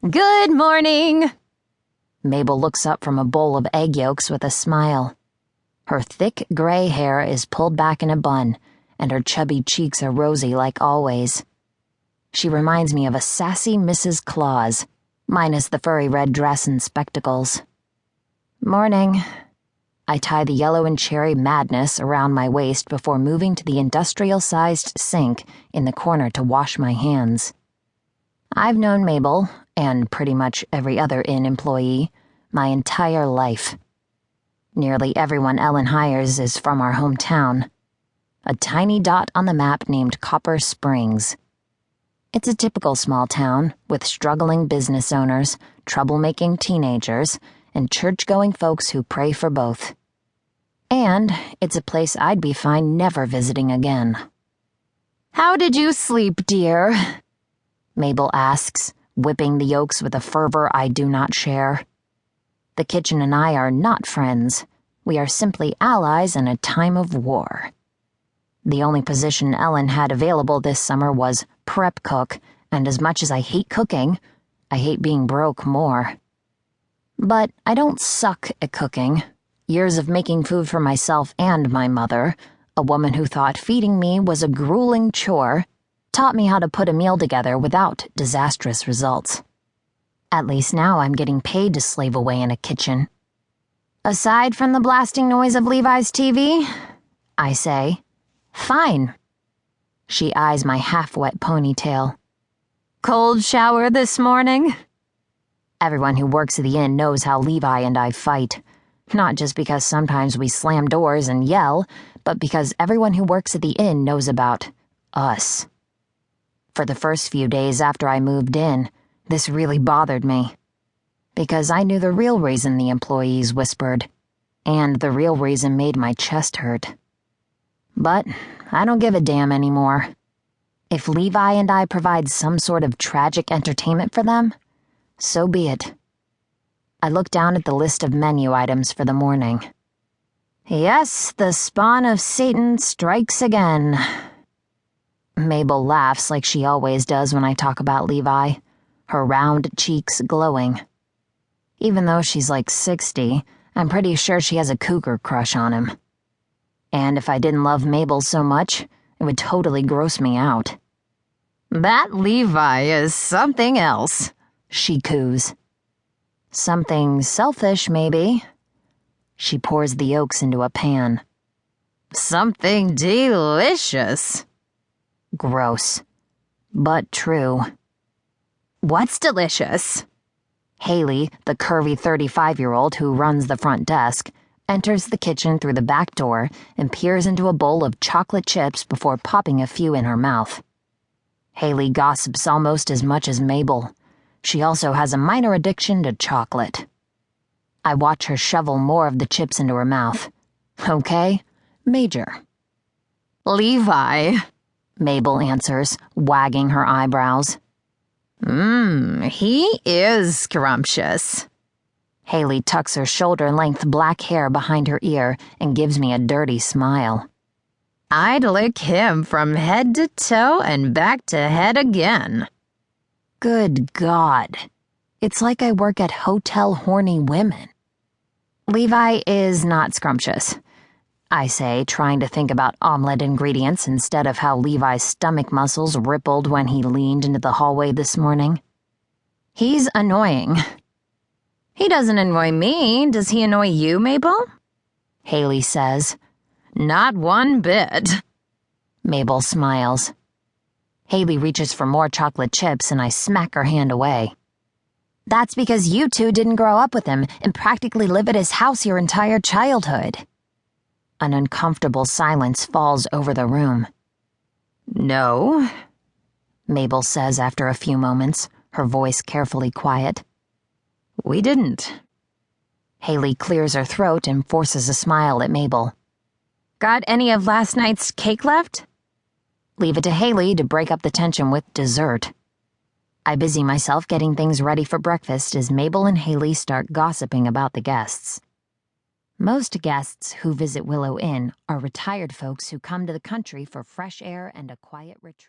Good morning! Mabel looks up from a bowl of egg yolks with a smile. Her thick gray hair is pulled back in a bun, and her chubby cheeks are rosy like always. She reminds me of a sassy Mrs. Claus, minus the furry red dress and spectacles. Morning. I tie the yellow and cherry madness around my waist before moving to the industrial-sized sink in the corner to wash my hands. I've known Mabel, and pretty much every other Inn employee, my entire life. Nearly everyone Ellen hires is from our hometown, a tiny dot on the map named Copper Springs. It's a typical small town with struggling business owners, troublemaking teenagers, and church-going folks who pray for both. And it's a place I'd be fine never visiting again. "How did you sleep, dear?" Mabel asks, whipping the yolks with a fervor I do not share. The kitchen and I are not friends. We are simply allies in a time of war. The only position Ellen had available this summer was prep cook, and as much as I hate cooking, I hate being broke more. But I don't suck at cooking. Years of making food for myself and my mother, a woman who thought feeding me was a grueling chore, taught me how to put a meal together without disastrous results. At least now I'm getting paid to slave away in a kitchen. Aside from the blasting noise of Levi's TV, I say, fine. She eyes my half-wet ponytail. Cold shower this morning? Everyone who works at the inn knows how Levi and I fight. Not just because sometimes we slam doors and yell, but because everyone who works at the inn knows about us. For the first few days after I moved in, this really bothered me. Because I knew the real reason the employees whispered, and the real reason made my chest hurt. But I don't give a damn anymore. If Levi and I provide some sort of tragic entertainment for them, so be it. I look down at the list of menu items for the morning. Yes, the spawn of Satan strikes again. Mabel laughs like she always does when I talk about Levi, her round cheeks glowing. Even though she's like 60, I'm pretty sure she has a cougar crush on him. And if I didn't love Mabel so much, it would totally gross me out. That Levi is something else, she coos. Something selfish, maybe. She pours the yolks into a pan. Something delicious. Gross. But true. What's delicious? Haley, the curvy 35-year-old who runs the front desk, enters the kitchen through the back door and peers into a bowl of chocolate chips before popping a few in her mouth. Haley gossips almost as much as Mabel. She also has a minor addiction to chocolate. I watch her shovel more of the chips into her mouth. Okay, major. Levi, Mabel answers, wagging her eyebrows. He is scrumptious. Haley tucks her shoulder-length black hair behind her ear and gives me a dirty smile. I'd lick him from head to toe and back to head again. Good God. It's like I work at Hotel Horny Women. Levi is not scrumptious, I say, trying to think about omelet ingredients instead of how Levi's stomach muscles rippled when he leaned into the hallway this morning. He's annoying. He doesn't annoy me. Does he annoy you, Mabel? Haley says. Not one bit. Mabel smiles. Haley reaches for more chocolate chips and I smack her hand away. That's because you two didn't grow up with him and practically live at his house your entire childhood. An uncomfortable silence falls over the room. No, Mabel says after a few moments, her voice carefully quiet. We didn't. Haley clears her throat and forces a smile at Mabel. Got any of last night's cake left? Leave it to Haley to break up the tension with dessert. I busy myself getting things ready for breakfast as Mabel and Haley start gossiping about the guests. Most guests who visit Willow Inn are retired folks who come to the country for fresh air and a quiet retreat.